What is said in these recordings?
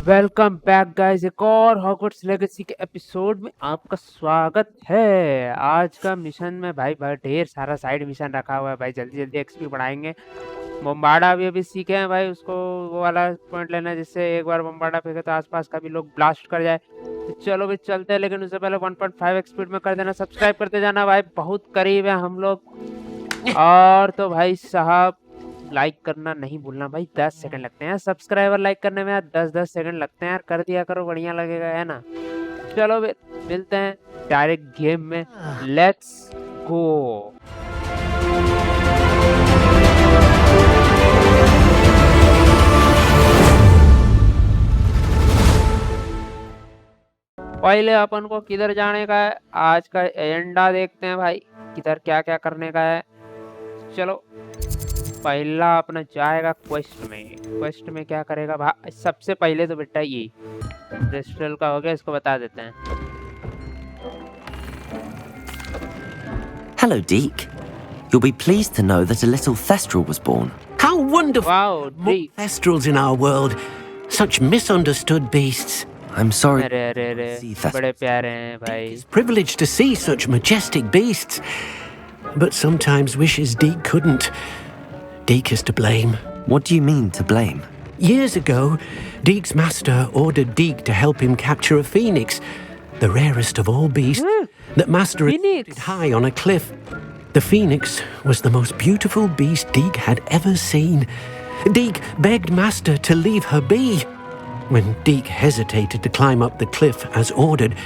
Welcome back guys, एक और Hogwarts legacy के एपिसोड में आपका स्वागत है। आज का मिशन में भाई ढेर सारा साइड मिशन रखा हुआ है भाई। जल्दी जल्दी एक्सपी बढ़ाएंगे। बम्बार्डा अभी सीखे हैं भाई, उसको वो वाला पॉइंट लेना है जिससे एक बार बम्बार्डा फेंके तो आसपास का भी लोग ब्लास्ट कर जाए। तो चलो भाई चलते हैं, लेकिन उससे पहले 1.5 स्पीड में कर देना, सब्सक्राइब करते जाना भाई, बहुत करीब है हम लोग। और तो भाई साहब लाइक करना नहीं भूलना भाई, 10 सेकंड लगते हैं सब्सक्राइबर लाइक करने में, 10-10 सेकंड लगते हैं यार, कर दिया करो, बढ़िया लगेगा है ना। चलो मिलते हैं डायरेक्ट गेम में, लेट्स गो। पहले अपन को किधर जाने का है, आज का एजेंडा देखते हैं भाई, किधर क्या क्या करने का है। चलो पहला अपना जाएगा क्वेस्ट में क्या करेगा भाई। सबसे पहले तो बेटा ये क्रिस्टल का हो गया, इसको बता देते हैं। Hello, Deke. You'll be pleased to know that a little Thestral was born. How wonderful! Wow, More Thestrals in our world. Such misunderstood beasts. I'm sorry. अरे बड़े प्यारे हैं भाई। It's privileged to see such majestic beasts, but sometimes wishes Deke couldn't. Deke is to blame. What do you mean to blame? Years ago, Deke's master ordered Deke to help him capture a phoenix, the rarest of all beasts that master had lifted high on a cliff. The phoenix was the most beautiful beast Deke had ever seen. Deke begged master to leave her be. When Deke hesitated to climb up the cliff as ordered,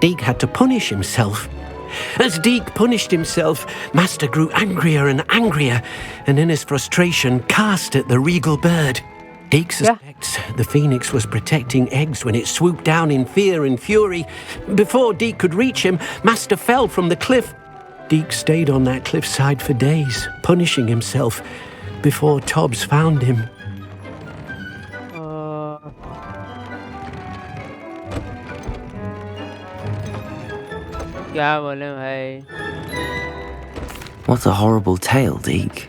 Deke had to punish himself. As Deke punished himself, master grew angrier and angrier, and in his frustration cast at the regal bird. Deke suspects the phoenix was protecting eggs when it swooped down in fear and fury. Before Deke could reach him, master fell from the cliff. Deke stayed on that cliffside for days, punishing himself, before Tobbs found him. क्या बोले भाई? What a horrible tale, Deke.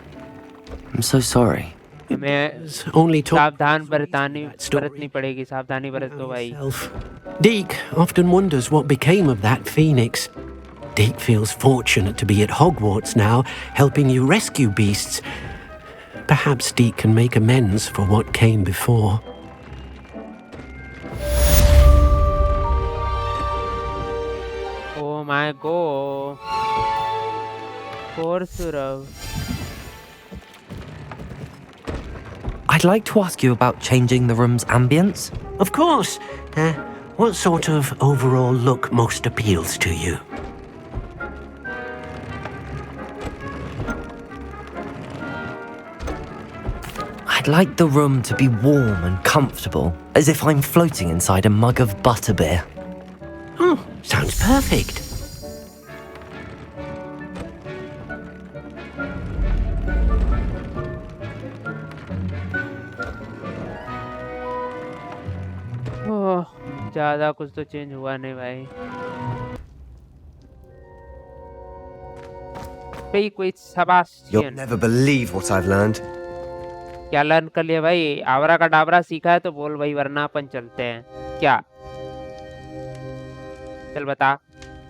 I'm so sorry. हमें Only सावधानी बरतनी पड़ेगी, सावधानी बरतो भाई। Deke often wonders what became of that phoenix. Deke feels fortunate to be at Hogwarts now, helping you rescue beasts. Perhaps Deke can make amends for what came before. Oh my God. Poor Surav. I'd like to ask you about changing the room's ambience. Of course. What sort of overall look most appeals to you? I'd like the room to be warm and comfortable, as if I'm floating inside a mug of butterbeer. Oh, sounds perfect. ज़्यादा कुछ तो change हुआ नहीं भाई। You'll never believe what I've learned. क्या learn कर लिया भाई? आवरा का डाबरा सीखा है तो बोल भाई, वरना अपन चलते हैं। क्या? चल बता।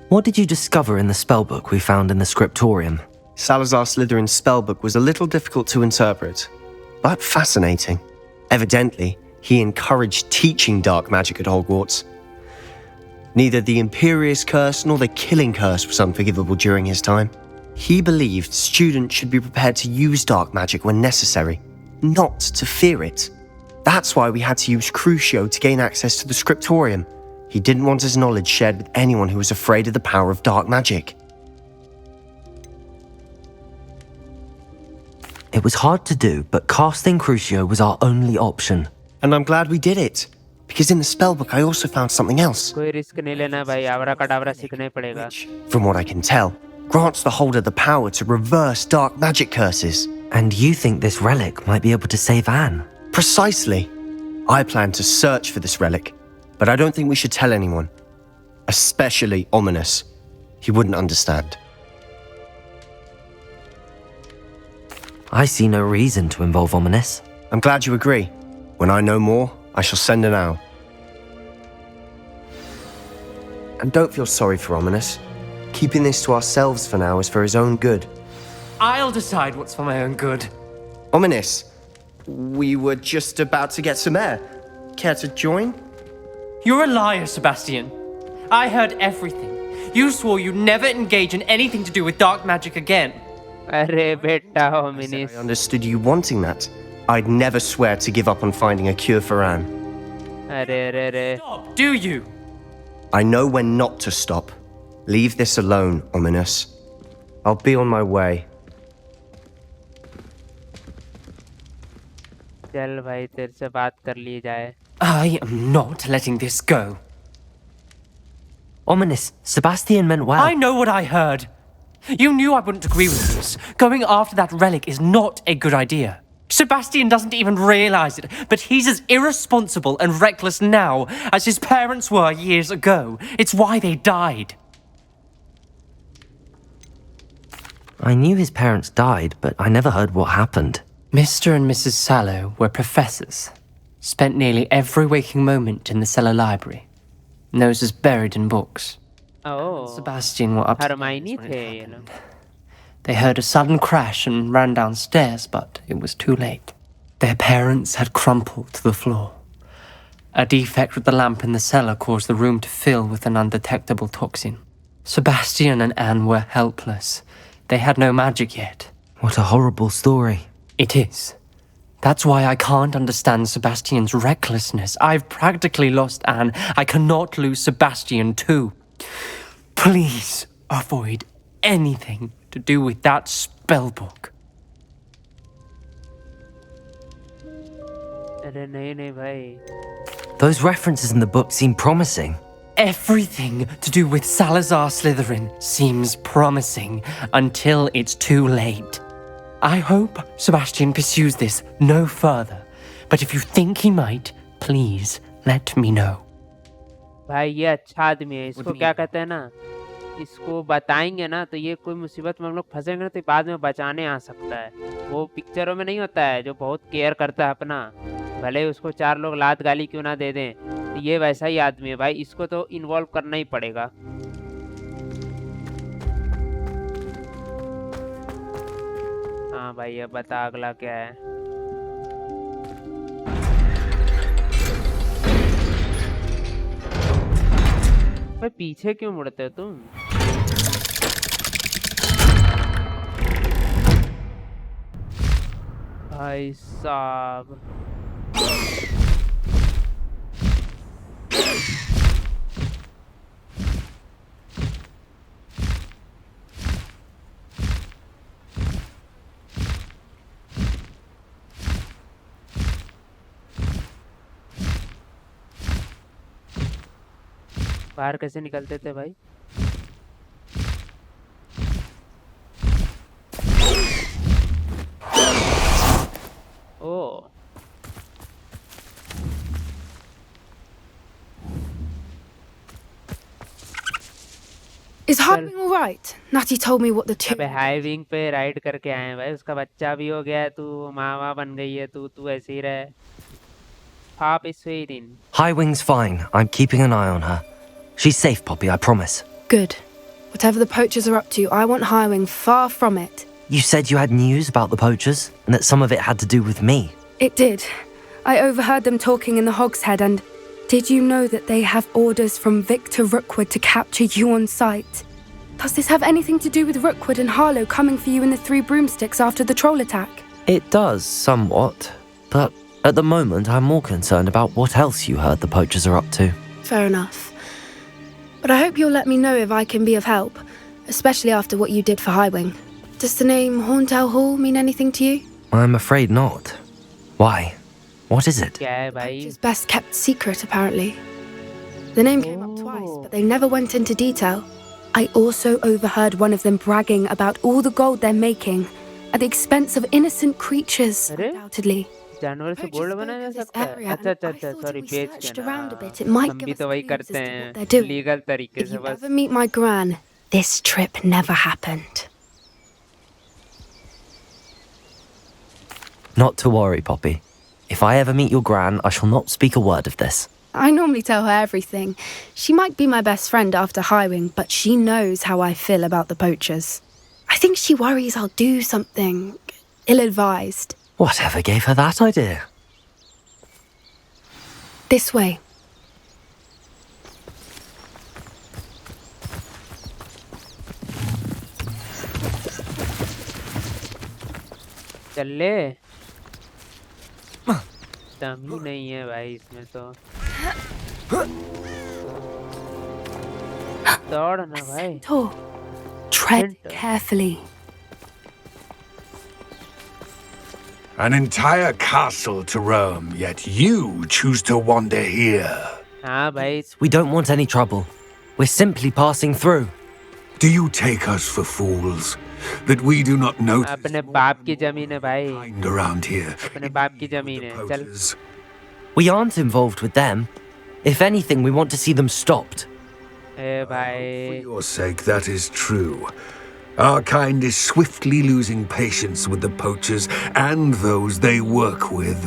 What did you discover in the spellbook we found in the scriptorium? Salazar Slytherin's spellbook was a little difficult to interpret, but fascinating. Evidently, he encouraged teaching dark magic at Hogwarts. Neither the Imperious Curse nor the Killing Curse was unforgivable during his time. He believed students should be prepared to use dark magic when necessary, not to fear it. That's why we had to use Crucio to gain access to the scriptorium. He didn't want his knowledge shared with anyone who was afraid of the power of dark magic. It was hard to do, but casting Crucio was our only option. And I'm glad we did it, because in the spellbook I also found something else. कोई risk नहीं लेना भाई, आवरा का डाबरा सीखना ही पड़ेगा। Which, from what I can tell, grants the holder the power to reverse dark magic curses. And you think this relic might be able to save Anne? Precisely. I plan to search for this relic, but I don't think we should tell anyone. Especially Ominous. He wouldn't understand. I see no reason to involve Ominous. I'm glad you agree. When I know more, I shall send an owl. And don't feel sorry for Ominous. Keeping this to ourselves for now is for his own good. I'll decide what's for my own good. Ominous, we were just about to get some air. Care to join? You're a liar, Sebastian. I heard everything. You swore you'd never engage in anything to do with dark magic again. अरे बेटा I hominis understood you wanting that. I'd never swear to give up on finding a cure for Anne. अरे अरे अरे Stop, do you? I know when not to stop. Leave this alone, Ominous. I'll be on my way. चल भाई तेरे से बात कर ली जाए I am not letting this go. Ominous, Sebastian meant well. I know what I heard. You knew I wouldn't agree with this. Going after that relic is not a good idea. Sebastian doesn't even realize it, but he's as irresponsible and reckless now as his parents were years ago. It's why they died. I knew his parents died, but I never heard what happened. Mr. and Mrs. Sallow were professors. Spent nearly every waking moment in the cellar library. Noses buried in books. Oh Sebastian were upstairs Hermione when थे it ये happened. लोग They heard a sudden crash and ran downstairs, but it was too late. Their parents had crumpled to the floor. A defect with the lamp in the cellar caused the room to fill with an undetectable toxin. Sebastian and Anne were helpless. They had no magic yet. What a horrible story. It is. That's why I can't understand Sebastian's recklessness. I've practically lost Anne. I cannot lose Sebastian too. Please avoid anything to do with that spellbook. अरे नहीं भाई Those references in the book seem promising. Everything to do with Salazar Slytherin seems promising until it's too late. I hope Sebastian pursues this no further, but if you think he might, please let me know. भाई ये अच्छा आदमी है इसको क्या कहते हैं ना इसको बताएंगे ना तो ये कोई मुसीबत में हम लोग फंसेंगे ना तो बाद में बचाने आ सकता है वो पिक्चरों में नहीं होता है जो बहुत केयर करता है अपना भले ही उसको 4 लोग लात गाली क्यों ना दे दें तो ये वैसा ही आदमी है भाई इसको तो इन्वॉल्व करना ही पड़ेगा हाँ भाई अब बता अगला क्या है भाई पीछे क्यों मुड़ते हो तुम भाई साहब बाहर कैसे निकलते थे भाई ओ Is Highwing all right? Natty told me what the two. अबे हाई विंग पे राइड करके आए हैं भाई उसका बच्चा भी हो गया है तू मामा बन गई है तू ऐसे ही रहे Pop is waiting. Highwing's fine. I'm keeping an eye on her. She's safe, Poppy, I promise. Good. Whatever the poachers are up to, I want Highwing far from it. You said you had news about the poachers, and that some of it had to do with me. It did. I overheard them talking in the Hogshead, and did you know that they have orders from Victor Rookwood to capture you on sight? Does this have anything to do with Rookwood and Harlow coming for you in the Three Broomsticks after the troll attack? It does, somewhat. But at the moment, I'm more concerned about what else you heard the poachers are up to. Fair enough. But I hope you'll let me know if I can be of help, especially after what you did for Highwing. Does the name Horntail Hall mean anything to you? I'm afraid not. Why? What is it? क्या है भाई It's best kept secret, apparently. The name came up twice, but they never went into detail. I also overheard one of them bragging about all the gold they're making at the expense of innocent creatures, अरे? undoubtedly. जानवर से Poachers gold spoke बनाया जा of this सकता है area, अच्छा and अच्छा I अच्छा thought सॉरी if we बेच searched के around a ना bit, it might हम give भी us तो वही clues as करते to what हैं they're doing. लीगल तरीके If से you बस ever meet my gran, this trip never happened. Not to worry, Poppy. If I ever meet your gran, I shall not speak a word of this. I normally tell her everything. She might be my best friend after Highwing, but she knows how I feel about the poachers. I think she worries I'll do something ill-advised. Whatever gave her that idea? This way. चल ले दम ही नहीं है भाई इसमें तो दौड़ ना भाई Tread carefully. An entire castle to roam, yet you choose to wander here. हाँ भाई We don't want any trouble. We're simply passing through. Do you take us for fools? That we do not notice अपने बाप की जमीन है भाई find around here? अपने बाप की जमीन है चल Poachers. We aren't involved with them. If anything, we want to see them stopped. A For भाई your sake, that is true. Our kind is swiftly losing patience with the poachers and those they work with.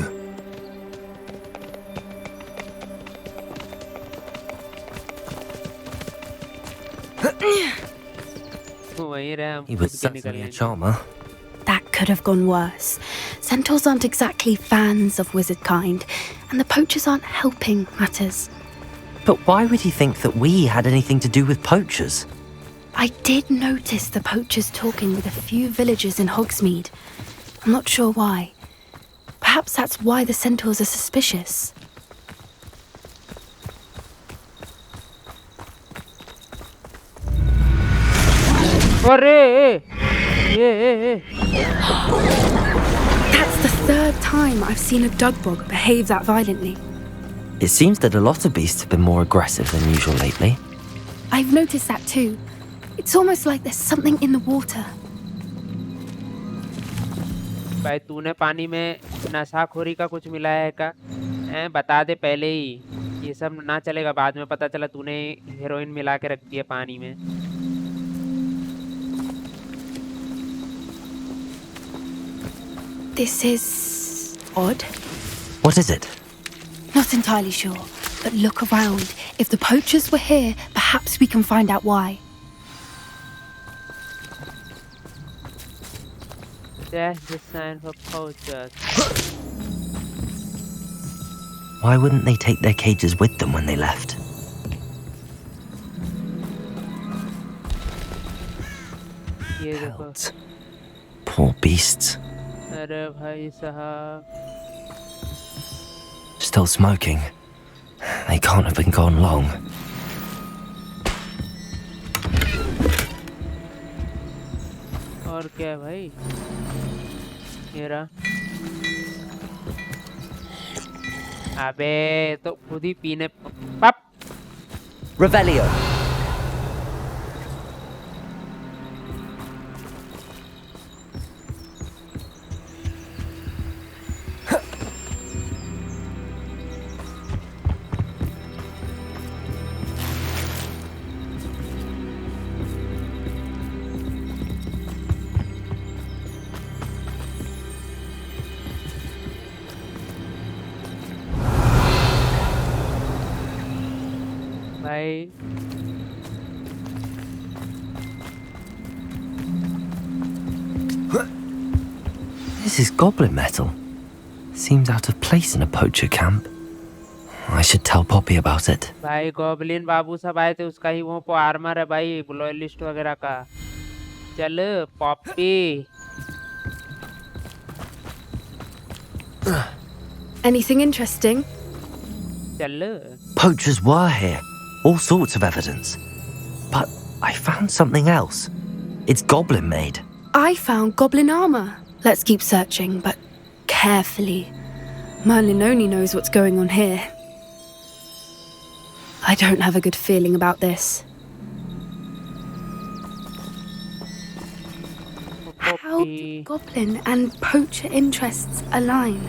वहीं रहे हम He खुद was के certainly निकलने a charmer. That could have gone worse. Centaurs aren't exactly fans of wizard kind, and the poachers aren't helping matters. But why would he think that we had anything to do with poachers? I did notice the poachers talking with a few villagers in Hogsmeade. I'm not sure why. Perhaps that's why the centaurs are suspicious. अरे That's the third time I've seen a dugbog behave that violently. It seems that a lot of beasts have been more aggressive than usual lately. I've noticed that too. It's almost like there's something in the water. भाई तूने पानी में नशाखोरी का कुछ मिलाया है का बता दे पहले ही ये सब ना चलेगा बाद में पता चला तूने हेरोइन मिला के रख दिया पानी में This is odd. What is it? Not entirely sure, but look around. If the poachers were here, perhaps we can find out why. That's the sign for poachers. Why wouldn't they take their cages with them when they left? ये देखो Hells. Poor beasts. अरे भाई साहब Still smoking. They can't have been gone long. और क्या है भाई मेरा अबे तो खुद ही पीने पप Revelio. भाई This is goblin metal. Seems out of place in a poacher camp. I should tell Poppy about it. भाई गॉबलिन बाबू सब आए थे उसका ही वो आर्मर है भाई ब्लॉयलिस्ट वगैरह का चल पॉपी Anything interesting? चल Poachers were here. All sorts of evidence. But I found something else. It's goblin made. I found goblin armor. Let's keep searching, but carefully. Merlin only knows what's going on here. I don't have a good feeling about this. How do goblin and poacher interests align?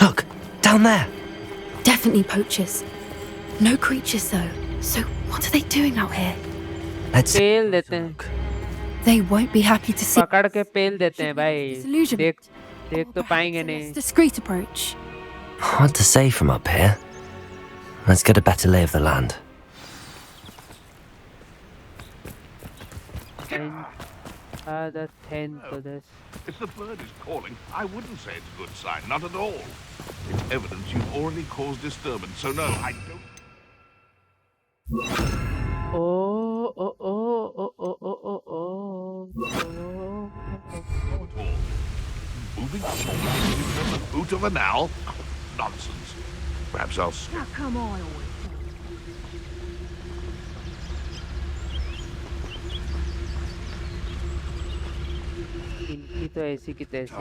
Look, down there. Definitely poachers. No creatures though. So what are they doing out here? Let's पेल देते हैं They won't be happy to see. पकड़ के पेल देते हैं भाई Disillusionment. देख देख तो पाएंगे Perhaps a less नहीं discreet approach. Hard to say from up here. Let's get a better lay of the land. The 10th to this. If the bird is calling, I wouldn't say it's a good sign, not at all. It's evidence you've already caused disturbance, so no, I don't... Moving on, the boot of an owl? Nonsense. Perhaps I'll... Now come on. इनकी तो ऐसी की तैसी।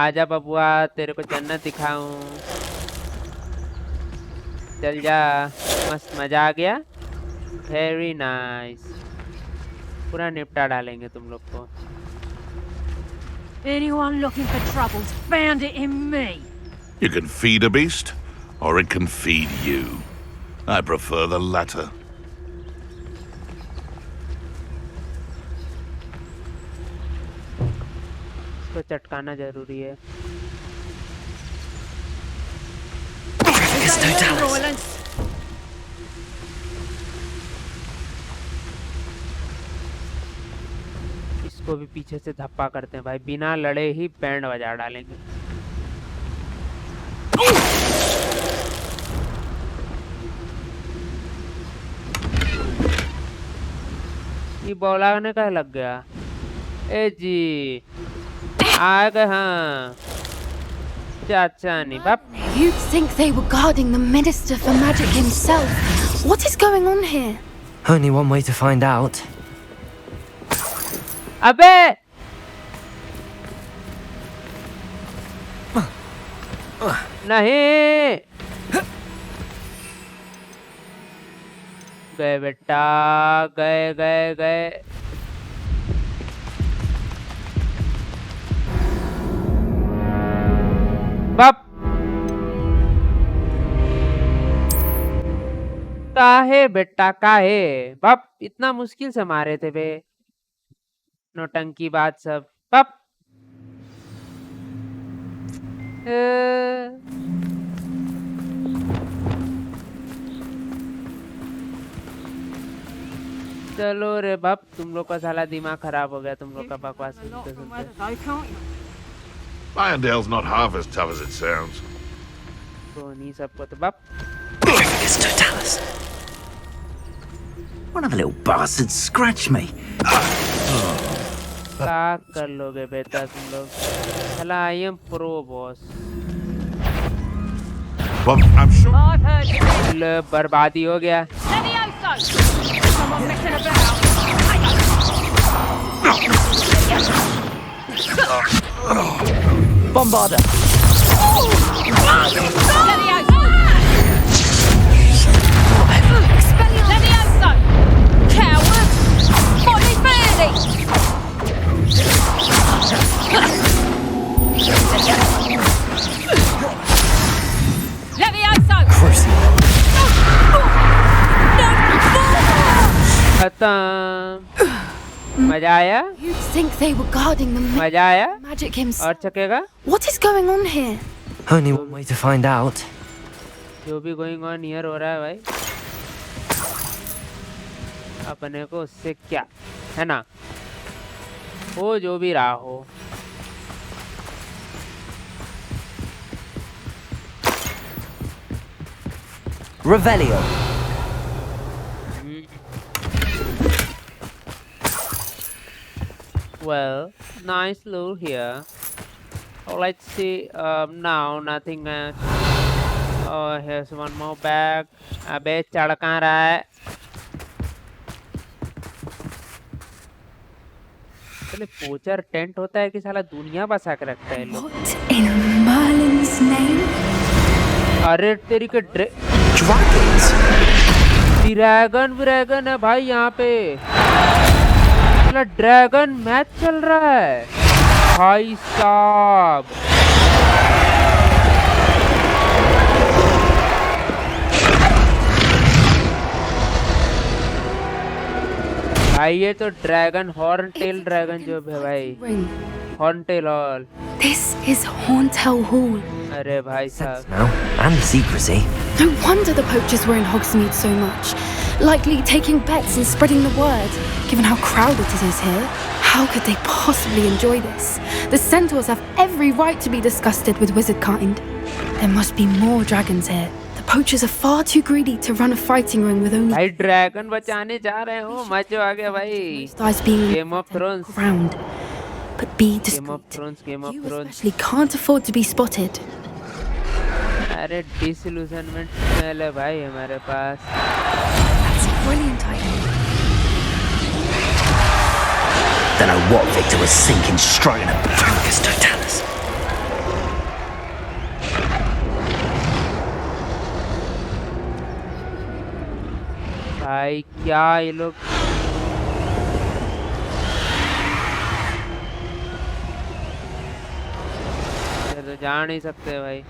आजा बबुआ, तेरे को जन्नत दिखाऊं। चल जा, मस्त मजा आ गया। Very nice. पूरा निपटा डालेंगे तुम लोग को। Anyone looking for troubles found it in me. You can feed a beast, or it can feed you. I prefer the latter. इसको चटकाना जरूरी है। इसको भी पीछे से धप्पा करते हैं भाई, बिना लड़े ही बैंड बजा डालेंगे। ये बौलाने का लग गया। ए जी आ गए। हाँ चाचा नहीं बाप। You'd think they were guarding the Minister for Magic himself. What is going on here? Only one way to find out. अबे नहीं गए बेटा, गए गए गए। बाप काहे बेटा काहे बाप, इतना मुश्किल से मारे थे बे। नौटंकी बात सब बाप। चलो रे बाप, तुम लोग का साला दिमाग खराब हो गया तुम लोग का बकवास सुनते सुनते। Irondale's not half as tough as it sounds. तो नहीं सबको तो बाप। One of the little bastards scratched me. क्या कर लोगे बेटा तुम लोग? साला I am pro boss। But I'm sure... I've heard you. ले बर्बादी हो गया। Someone messing about. Bombarder. Levioso! Coward! Body fairly! Levioso! खत्म। मजा आया? You'd think they were guarding the मजा आया? Magic himself. और चकेगा? What is going on here? Only one way to find out. जो भी गोइंग ऑन हियर हो रहा है भाई, अपने को उससे क्या है ना, हो जो भी रहा हो। Revelio. Well, nice loot here. Oh, let's see. Now nothing else. Oh, here's one more bag. अबे चढ़ कहाँ रहा है? चले पोचर टेंट होता है कि साला दुनिया बसा के रखता है लोग। What in Merlin's name? अरे तेरी के ड्रैगन है भाई यहाँ पे। ड्रैगन मैच चल रहा है भाई साहब। भाई ये तो ड्रैगन हॉर्न टेल ड्रैगन जो है भाई। Haunted Hall. This is Hauntel Hall. अरे भाई साहब. Now, and the secrecy. No wonder the poachers were in Hogsmeade so much. Likely taking bets and spreading the word. Given how crowded it is here, how could they possibly enjoy this? The centaurs have every right to be disgusted with wizard kind. There must be more dragons here. The poachers are far too greedy to run a fighting ring with only. भाई dragon बचाने जा रहे हो, मजा आ गया भाई. Game of Thrones. Ground. But be discreet. Game of Thrones. You especially can't afford to be spotted. अरे disillusionment smell है भाई हमारे पास. That's a brilliant idea. Don't know what Victor was thinking, striking a Focus Totalis. भाई क्या ये लोग तो जा नहीं सकते भाई.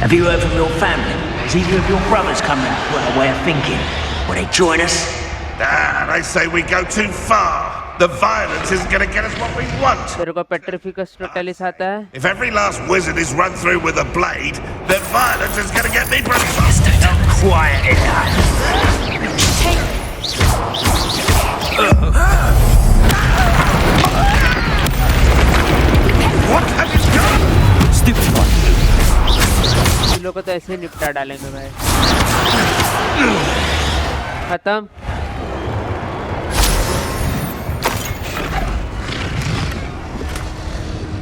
Have you heard from your family? Has either of your brothers come round to our way of thinking? Will they join us? They say we go too far. The violence isn't going to get us what we want. तेरे को Petrificus Totalis आता है? If every last wizard is run through with a blade, then violence is going to get me pretty fast. Quiet it down. What have you done? Stupid one. इन लोगों को तो ऐसे ही निपटा डालेंगे भाई. खत्म.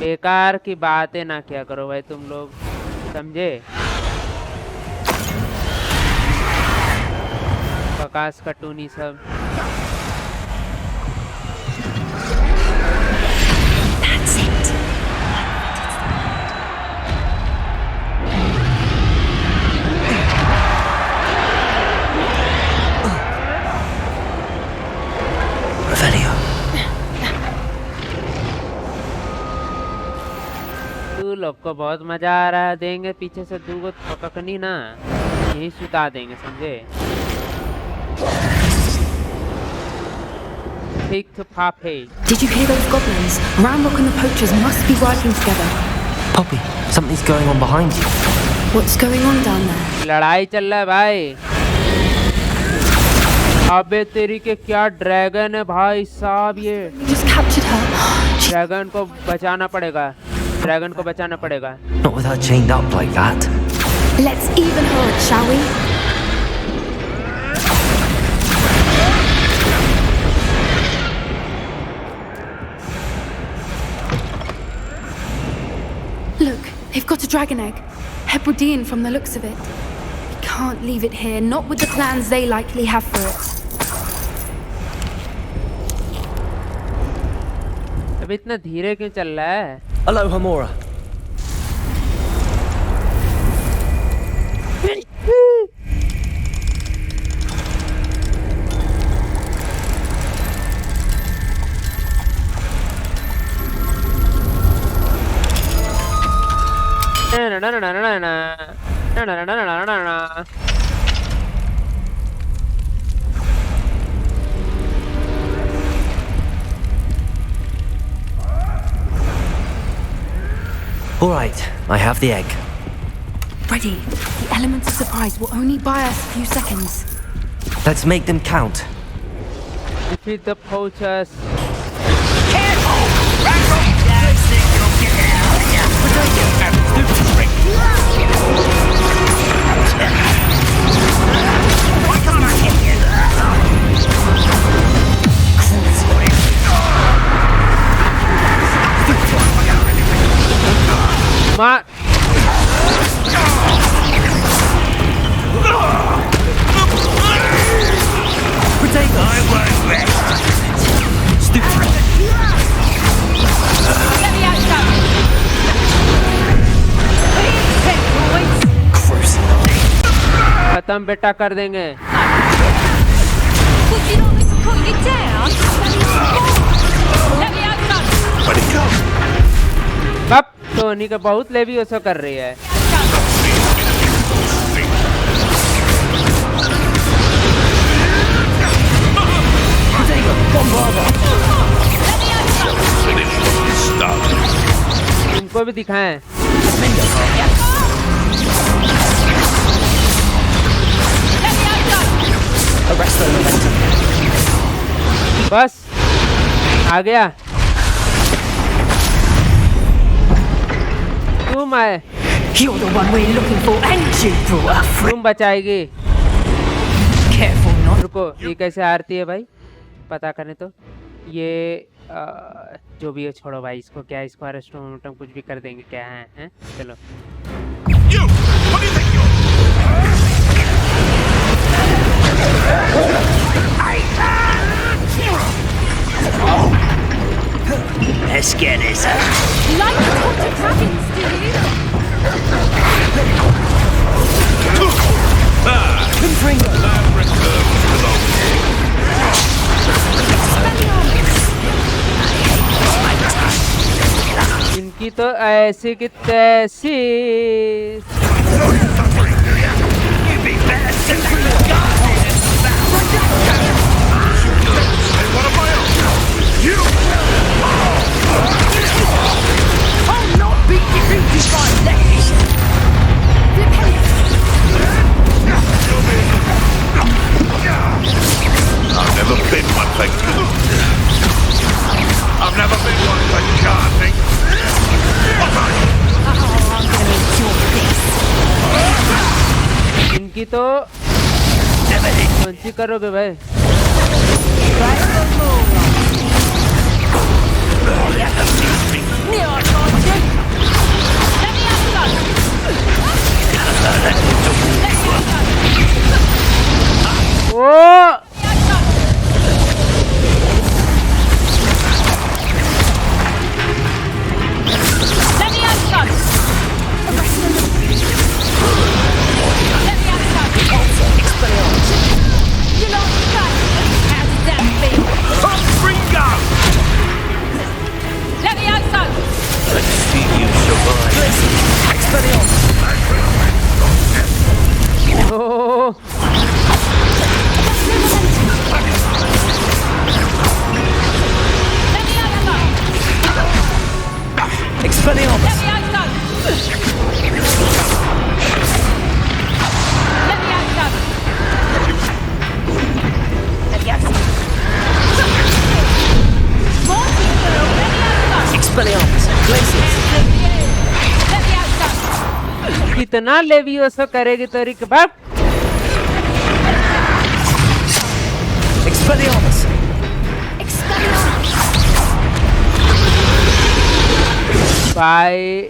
बेकार की बातें ना क्या करो भाई तुम लोग, समझे? बकास कटूनी सब. That's it. Revelio. तू लोग को बहुत मजा आ रहा है. देंगे पीछे से दूगो पककनी ना, यही सुता देंगे, समझे? Take to Pape. Did you hear those goblins? Ramrock and the poachers must be working together. Poppy, something's going on behind you. What's going on down there? लड़ाई चल रहा है भाई. अबे तेरी के क्या ड्रैगन है भाई साहब ये. You just captured her. Dragon को बचाना पड़ेगा. ड्रैगन को बचाना पड़ेगा. Not with her chained up like that. Let's even her, shall we? Look, they've got a dragon egg. Hebridean from the looks of it. We can't leave it here, not with the plans they likely have for it. अब इतना धीरे क्यों चल रहा है? Hello, Hamora. All right, I have the egg. Ready. The element of surprise will only buy us a few seconds. Let's make them count. Defeat the poachers. Ma. खत्म बेटा कर देंगे. Would you like me to put you down? Let me out. Where'd it go? कब Tony का बहुत लेवियोसो कर रही है. Finish what you started. तुमको भी दिखाएं। बस आ गया। तुम आए। You're the one we're looking for, and you brought a friend. तुम बचाएगी। Careful not. रुको, ये कैसे आरती है भाई? पता करें तो ये जो भी है छोड़ो भाई, इसको क्या, इसको अरेस्ट कुछ भी कर देंगे क्या है, हैं? चलो। You! What do you think you're? Let's get this. Like to talk to dragons, do you? Land reserves belong here. इनकी तो ऐसी की तैसी। I've never been one for good. I've never been one for gardening. इनकी तो कौन सी करोगे भाई? ओ कितना लेवियोसो करेगी तो रिक बाप। भाई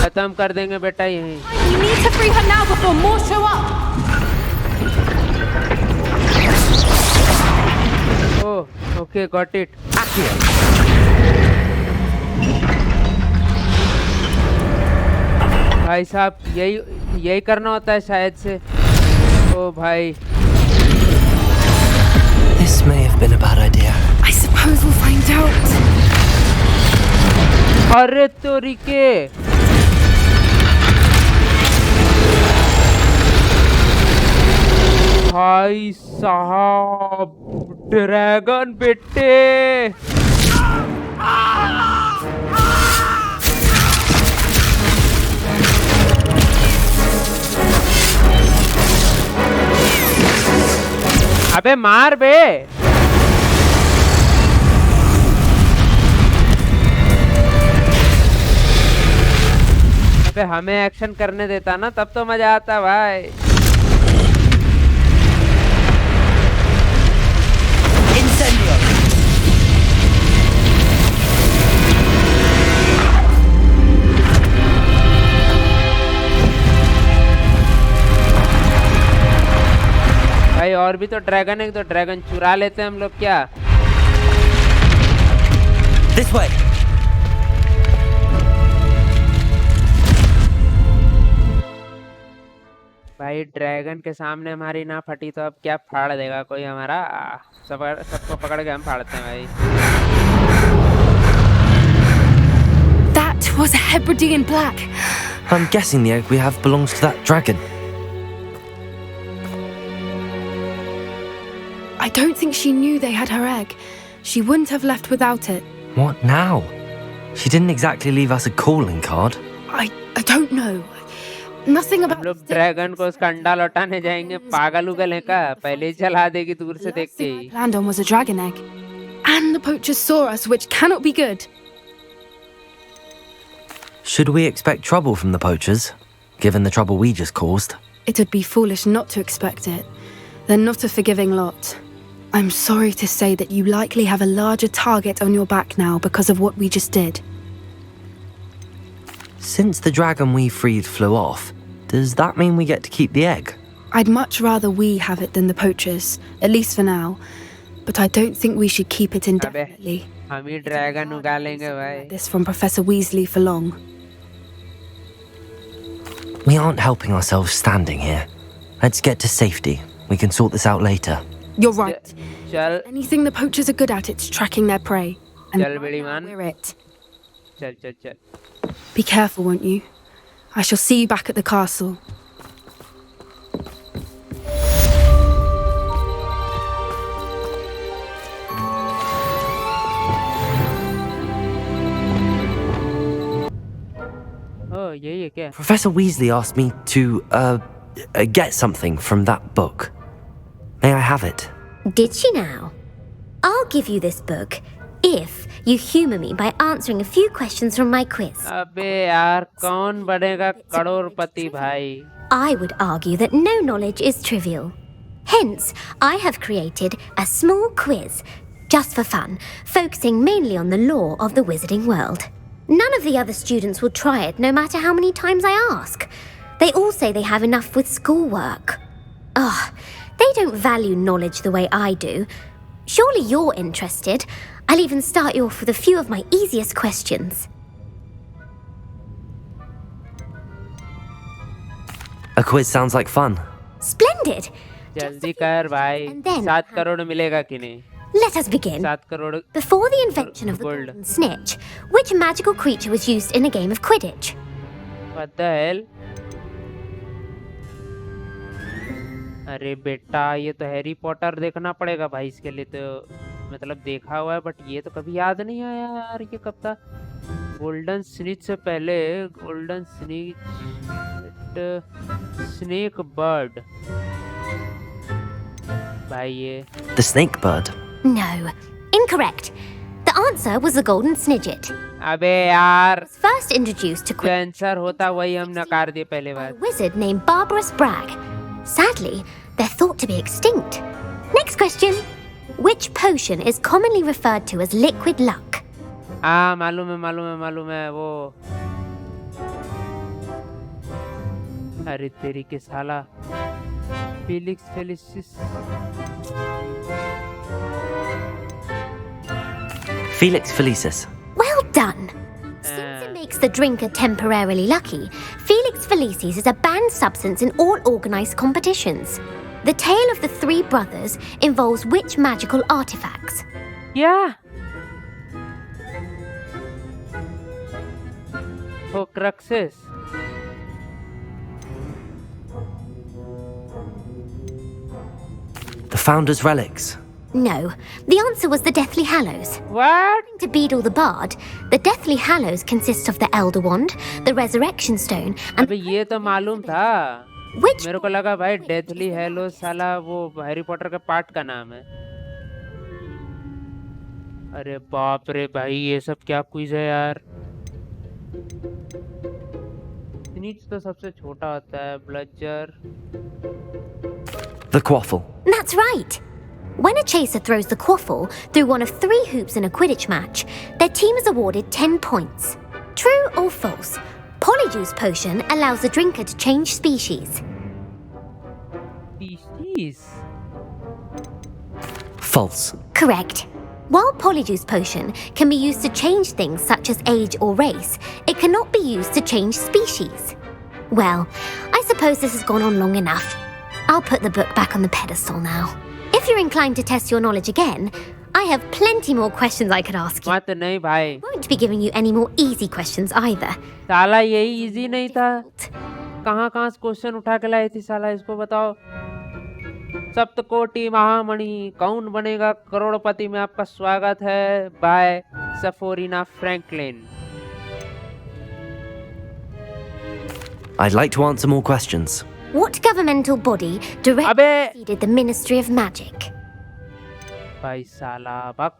खत्म कर देंगे बेटा यहीं। We need to free her now before more show up. Oh, okay, got it. भाई साहब यही करना होता है शायद से। ओ भाई। This may have been a bad idea. I suppose we'll find out. अरे तोरीके। भाई साहब ड्रैगन बेटे। अबे मार बे। अबे हमें एक्शन करने देता ना, तब तो मजा आता भाई। भाई और भी तो ड्रैगन है, तो ड्रैगन चुरा लेते हैं हम लोग क्या? This way. भाई ड्रैगन के सामने हमारी ना फटी तो अब क्या फाड़ देगा कोई हमारा। सबको पकड़ के हम फाड़ते हैं भाई। That was a Hebridean black. I'm guessing the egg we have belongs to that dragon. I don't think she knew they had her egg. She wouldn't have left without it. What now? She didn't exactly leave us a calling card. I don't know. Nothing about. हम लोग dragon को उसका अंडा लौटाने जाएंगे। पागल उगल है का, पहले ही चला देगी दूर से देख के ही। Planned on was a dragon egg, and the poachers saw us, which cannot be good. Should we expect trouble from the poachers, given the trouble we just caused? It would be foolish not to expect it. They're not a forgiving lot. I'm sorry to say that you likely have a larger target on your back now because of what we just did. Since the dragon we freed flew off, does that mean we get to keep the egg? I'd much rather we have it than the poachers, at least for now. But I don't think we should keep it indefinitely. हम ही dragon उगा लेंगे भाई। This from Professor Weasley for long. We aren't helping ourselves standing here. Let's get to safety. We can sort this out later. You're right. चल Anything the poachers are good at, it's tracking their prey. And चल बड़ी मान। we're it. चल चल चल। Be careful, won't you? I shall see you back at the castle. Oh, यही है क्या? Professor Weasley asked me to, get something from that book. May I have it? Did she now? I'll give you this book if you humor me by answering a few questions from my quiz. अबे यार कौन बनेगा करोड़पति भाई? I would argue that no knowledge is trivial. Hence, I have created a small quiz, just for fun, focusing mainly on the lore of the wizarding world. None of the other students will try it, no matter how many times I ask. They all say they have enough with schoolwork. Ugh, they don't value knowledge the way I do. Surely you're interested. I'll even start you off with a few of my easiest questions. A quiz sounds like fun. Splendid! जल्दी कर भाई। And then- 7 crore मिलेगा कि नहीं? Let us begin. 7 crore. Before the invention of the Gold. golden snitch, which magical creature was used in a game of Quidditch? What the hell? अरे बेटा ये तो हैरी पॉटर देखना पड़ेगा भाई इसके लिए तो मतलब देखा हुआ है बट ये तो कभी याद नहीं आया यार ये कब था। गोल्डन स्निच से पहले गोल्डन स्नेक बर्ड भाई ये The snake bird. No. Incorrect. The answer was the golden snidget. अबे यार First introduced to जो Quidditch आंसर होता वही हम नकार दिए पहले by bar. a wizard named Barbarous Bragg. Sadly, they're thought to be extinct. Next question. Which potion is commonly referred to as liquid luck? हाँ मालूम है वो। अरे तेरी के साला Felix फेलिसिस Felix Felicis. Well done. Since it makes the drinker temporarily lucky, Felix Felicis is a banned substance in all organized competitions. The tale of the three brothers involves which magical artifacts? क्या Horcruxes The Founder's Relics. No, the answer was the Deathly Hallows. what According to Beadle the Bard, the Deathly Hallows consists of the Elder Wand, the Resurrection Stone, and अबे ये तो मालूम था which मेरे को लगा भाई डेथली हेलो साला वो हैरी पॉटर का पार्ट का नाम है। अरे बाप रे भाई ये सब क्या क्विज है यार। स्नीच तो सबसे छोटा होता है ब्लजर The Quaffle. That's right. When a chaser throws the quaffle through one of 3 hoops in a Quidditch match, their team is awarded 10 points. True or false? Polyjuice potion allows the drinker to change species. species False. Correct. While Polyjuice potion can be used to change things such as age or race, it cannot be used to change species. Well, I suppose this has gone on long enough. I'll put the book back on the pedestal now. If you're inclined to test your knowledge again, I have plenty more questions I could ask you. मत नहीं भाई. Won't be giving you any more easy questions either. साला यही easy नहीं था. कहाँ से question उठा के लाई थी साला, इसको बताओ. सप्तकोटि महामणि कौन बनेगा करोड़पति में आपका स्वागत है by Saforina Franklin. I'd like to answer more questions. What governmental body directly preceded the Ministry of Magic? भाई साला बक.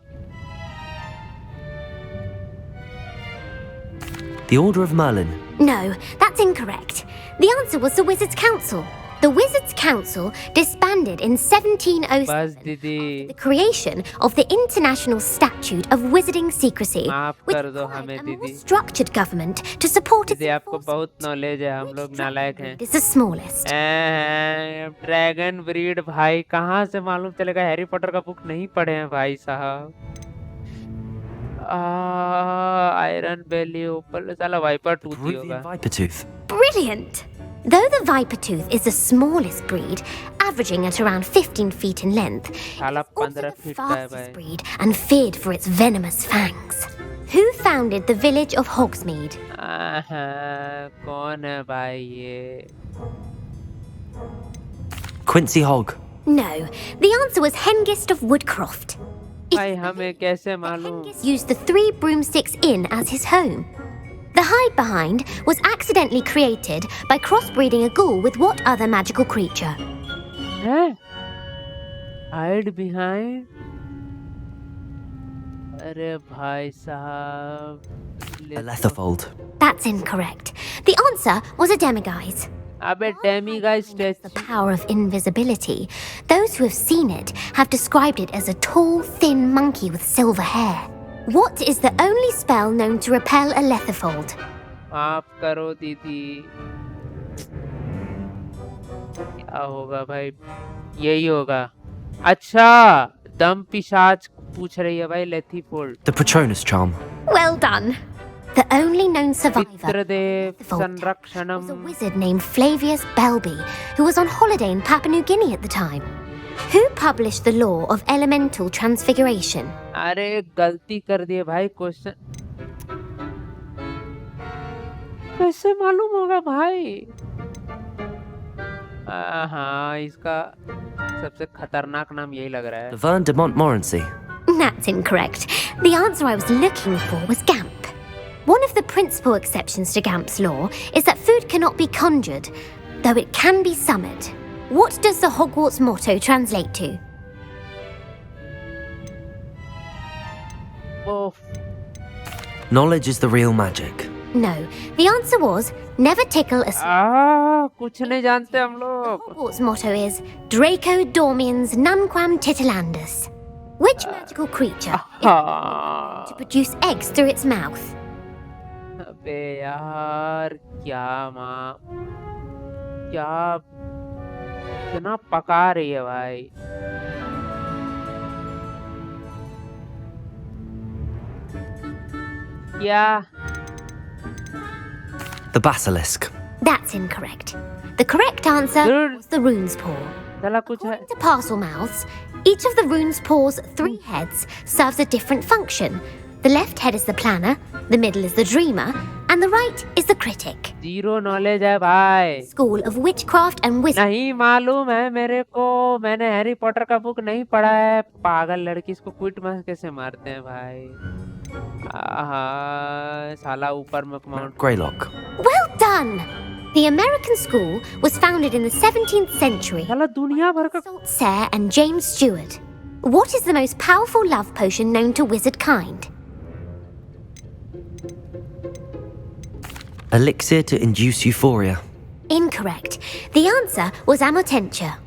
The Order of Merlin. No, that's incorrect. The answer was the Wizards' Council. The Wizards' Council disbanded in 1707 after the creation of the International Statute of Wizarding Secrecy, which required a more structured government to support its आपको बहुत knowledge है, हम लोग नालायक हैं. is the smallest. Dragon breed भाई कहाँ से मालूम चलेगा? हैरी पॉटर का बुक नहीं पढ़े हैं भाई साहब. आयरन बेली ओपल साला वाइपर टूथ ही होगा. Vipertooth. Brilliant! Though the viper tooth is the smallest breed, averaging at around 15 feet in length, it's also the fastest breed and feared for its venomous fangs. Who founded the village of Hogsmeade? कौन है भाई ये? Quincy Hogg. No, the answer was Hengist of Woodcroft. भाई हमें कैसे मालूम? Hengist used the Three Broomsticks Inn as his home. The hide behind was accidentally created by crossbreeding a ghoul with what other magical creature? हैं? Hide behind? अरे भाई साहब. A Letherfold. That's incorrect. The answer was a demiguise. अबे demiguise The power of invisibility. Those who have seen it have described it as a tall, thin monkey with silver hair. What is the only spell known to repel a Letherfold? माफ करो दीदी. क्या होगा भाई? यही होगा. अच्छा, दम पिशाच पूछ रही है भाई. लेथीफोल्ड. The Patronus Charm. Well done. The only known survivor पितृदेव was संरक्षणम. a wizard named Flavius Belby, who was on holiday in Papua New Guinea at the time. Who published the law of elemental transfiguration? अरे गलती कर दिए भाई. Question कैसे मालूम होगा भाई? हाँ, इसका सबसे खतरनाक नाम यही लग रहा है. Laverne de Montmorency. That's incorrect. The answer I was looking for was Gamp. One of the principal exceptions to Gamp's law is that food cannot be conjured, though it can be summoned. What does the Hogwarts motto translate to? Oh. Knowledge is the real magic. No, the answer was never tickle a कुछ नहीं जानते हम लोग. Hogwarts motto is Draco Dormiens Nunquam Titilandus. Which magical creature is able to produce eggs through its mouth? अबे यार क्या इतना पका रही है भाई. क्या? The Basilisk. That's incorrect. The correct answer was the rune's paw. चला कुछ है. According to Parcelmouths, each of the rune's paw's 3 heads serves a different function. The left head is the planner, the middle is the dreamer, and the right is the critic. Zero knowledge है भाई. School of Witchcraft and Wizardry. नहीं मालूम है मेरे को. मैंने Harry Potter का book नहीं पढ़ा है. पागल लड़की, इसको क्विट मार कैसे मारते हैं भाई? साला ऊपर में mount. Greylock. Well done. The American school was founded in the 17th century. साला दुनिया भर का. Sayre and James Stewart. What is the most powerful love potion known to wizard kind? Elixir to induce euphoria. Incorrect. The answer was Amotentia.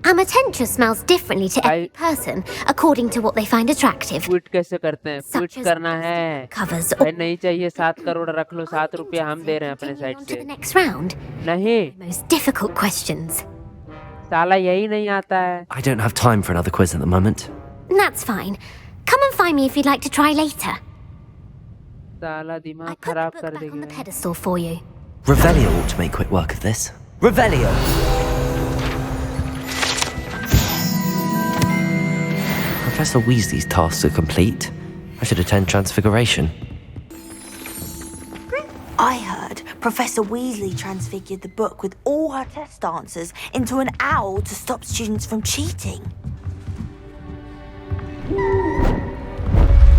Amotentia smells differently to every person according to what they find attractive. Quit कैसे करते हैं? Quit करना है. Covers. नहीं चाहिए. 7 करोड़ रख लो. 7 रुपया हम दे रहे हैं अपने साइड से. Next round. नहीं. Most difficult questions. साला यही नहीं आता है. I don't have time for another quiz at the moment. That's fine. Come and find me if you'd like to try later. साला दिमाग खराब कर on the देगी. pedestal for you. Revelio ought to make quick work of this. Revelio! Professor Weasley's tasks are complete. I should attend Transfiguration. I heard Professor Weasley transfigured the book with all her test answers into an owl to stop students from cheating.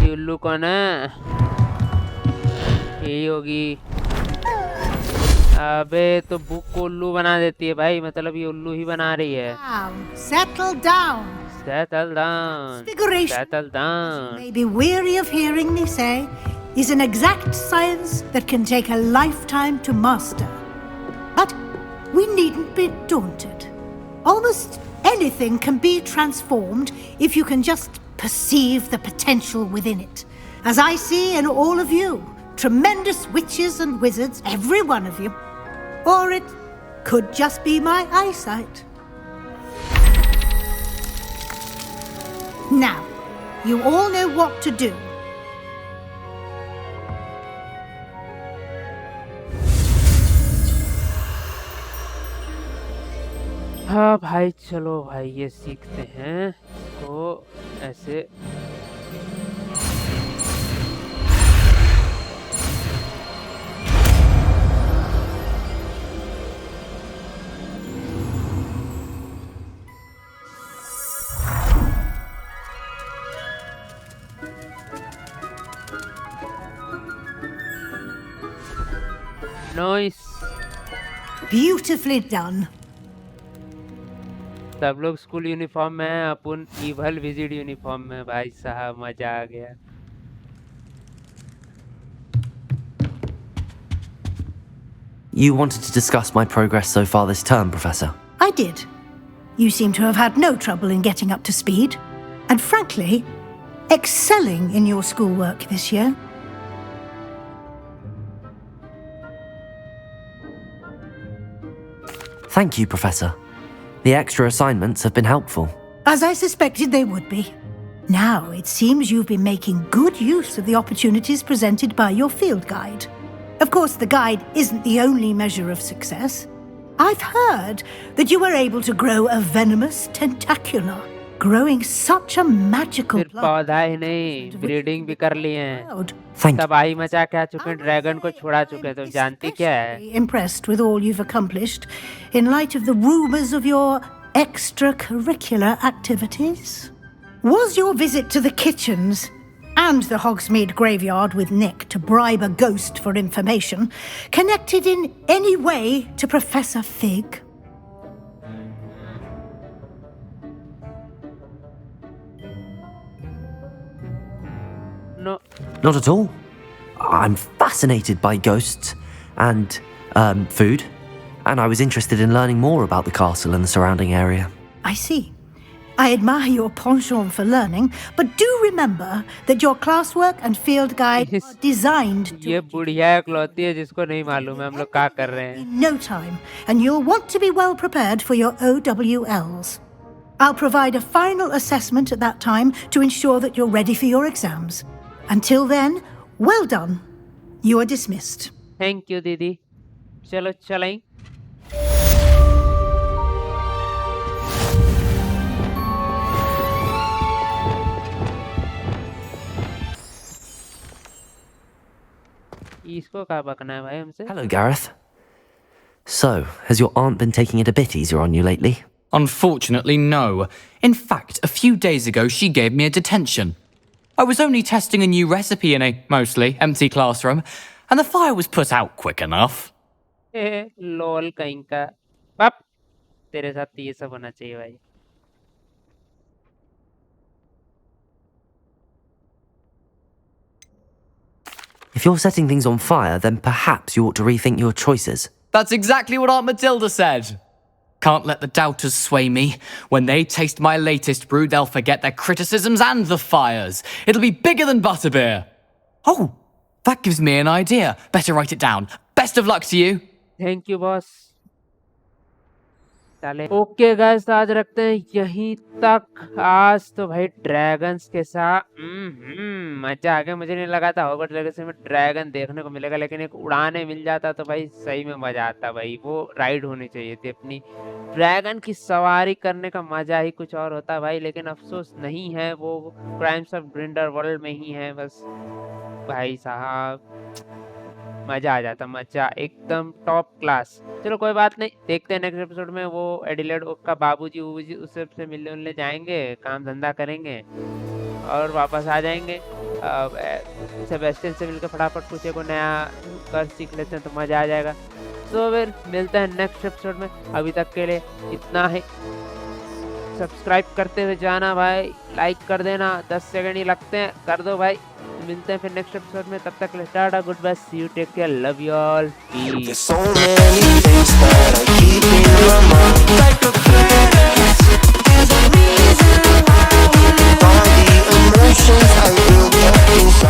ये उल्लू कौन है? यही होगी। अबे तो book को उल्लू बना देती है भाई, मतलब ये उल्लू ही बना रही है। Settle down. Settle down. Transfiguration, Settle down. you may be weary of hearing me say, is an exact science that can take a lifetime to master. But we needn't be daunted. Almost anything can be transformed if you can just perceive the potential within it. As I see in all of you, tremendous witches and wizards, every one of you. Or it could just be my eyesight. Now, you all know what to do. हाँ भाई, चलो भाई ये सीखते हैं तो ऐसे। Nice. Beautifully done. सब लोग स्कूल यूनिफॉर्म में हैं, अपन इवल विजिट यूनिफॉर्म में। भाई साहब मजा आ गया। You wanted to discuss my progress so far this term, Professor? I did. You seem to have had no trouble in getting up to speed, and frankly, excelling in your schoolwork this year. Thank you, Professor. The extra assignments have been helpful. As I suspected they would be. Now, it seems you've been making good use of the opportunities presented by your field guide. Of course, the guide isn't the only measure of success. I've heard that you were able to grow a venomous tentacula, growing such a magical सिर्फ पौधा ही नहीं, breeding भी कर लिए हैं। Thank तबाही मचा के आ चुके हैं, ड्रैगन को छुड़ा चुके हैं। तो जानती क्या है? Impressed with all you've accomplished in light of the rumors of your extracurricular activities. Was your visit to the kitchens and the Hogsmeade graveyard with Nick to bribe a ghost for information connected in any way to Professor Fig? No. Not at all. I'm fascinated by ghosts and food, and I was interested in learning more about the castle and the surrounding area. I see. I admire your penchant for learning, but do remember that your classwork and field guide are designed to ये बुढ़िया इकलौती है जिसको नहीं मालूम है हम लोग क्या कर रहे हैं। in no time, and you'll want to be well prepared for your OWLs. I'll provide a final assessment at that time to ensure that you're ready for your exams. Until then, well done. You are dismissed. Thank you, दीदी। चलो चलें। इसको क्या बकना है भाई हमसे? Hello, Gareth. So, has your aunt been taking it a bit easier on you lately? Unfortunately, no. In fact, a few days ago, she gave me a detention. I was only testing a new recipe in a mostly empty classroom, and the fire was put out quick enough. लोल कहीं का। पाप, तेरे साथ ये सब होना चाहिए भाई। If you're setting things on fire, then perhaps you ought to rethink your choices. That's exactly what Aunt Matilda said. Can't let the doubters sway me. When they taste my latest brew, they'll forget their criticisms and the fires. It'll be bigger than butterbeer. Oh, that gives me an idea. Better write it down. Best of luck to you. Thank you, boss. साले। Okay guys, तो आज रखते हैं यहीं तक। आज तो भाई ड्रैगन्स के साथ मजा आ गया। मुझे नहीं लगा था हॉगवर्ट्स लेगेसी में ड्रैगन देखने को मिलेगा, लेकिन एक उड़ाने मिल जाता तो भाई सही में मजा आता भाई। वो राइड होनी चाहिए थी, अपनी ड्रैगन की सवारी करने का मजा ही कुछ और होता भाई। लेकिन अफसोस नहीं है, वो क्राइम्स ऑफ ग्रिंडेलवाल्ड में ही है बस। भाई साहब मजा आ जाता, मजा एकदम टॉप क्लास। चलो कोई बात नहीं, देखते हैं नेक्स्ट एपिसोड में। वो एडिलेड का बाबूजी उबूजी उस सबसे मिलने उलने जाएंगे, काम धंधा करेंगे और वापस आ जाएंगे। सेबेस्टियन से मिलकर फटाफट कुछ को नया कर सीख लेते हैं तो मजा आ जाएगा। तो फिर मिलते हैं नेक्स्ट एपिसोड में। अभी तक के लिए इतना ही। सब्सक्राइब करते हुए जाना भाई, लाइक कर देना, 10 सेकंड ही लगते हैं, कर दो भाई। मिलते हैं फिर नेक्स्ट एपिसोड में, तब तक के लिए tata, good bye, see you, take care, love you all, peace. So many things that I keep in my mind, like a past. There's a reason why all the emotions I built up inside.